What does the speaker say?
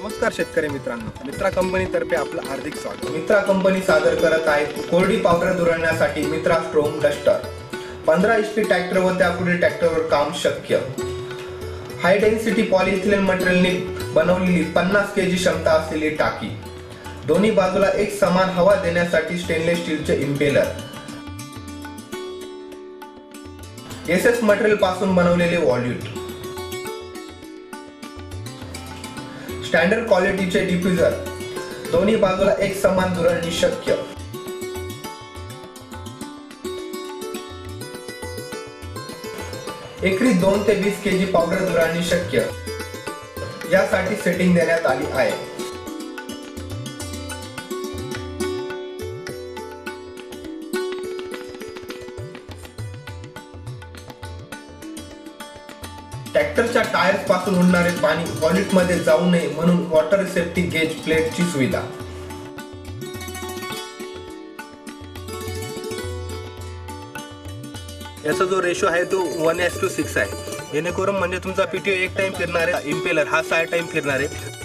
नमस्कार शेतकरी मित्रांनो, मित्रा कंपनीतर्फे आपलं हार्दिक स्वागत। मित्रा कंपनी सादर करत आहे कोरडी पावडर धुरण्यासाठी मित्रा स्ट्रॉंग डस्टर। 15 HP ट्रॅक्टर व त्यापुढील ट्रॅक्टरवर काम शक्य। हाय डेन्सिटी पॉलिइथिलीन मटेरियलने बनवलेली 50 kg क्षमता असलेली टाकी। दोन्ही बाजूला एक समान हवा देण्यासाठी स्टेनलेस स्टीलचे इंपेलर। एसएस मटेरियल पासून बनवलेले व्हॉल्यूट। स्टँडर्ड क्वालिटीचे डिफ्युजर। दोन्ही बाजूला एक समान धुरणी शक्य। एकरी 2 ते 20 kg पावडर धुरणी शक्य। यासाठी सेटिंग देण्यात आली आहे। ट्रॅक्टरच्या टायर्स पासून उडणारे पाणी व्हॉल्यूट मध्ये जाऊ नये म्हणून वॉटर सेफ्टी गेज प्लेटची सुविधा। याचा जो रेशो आहे तो 1:6 आहे, जेणेकरून म्हणजे तुमचा पीटीओ एक टाइम फिरणार आहे, इंपेलर हा 6 टाइम फिरणार आहे।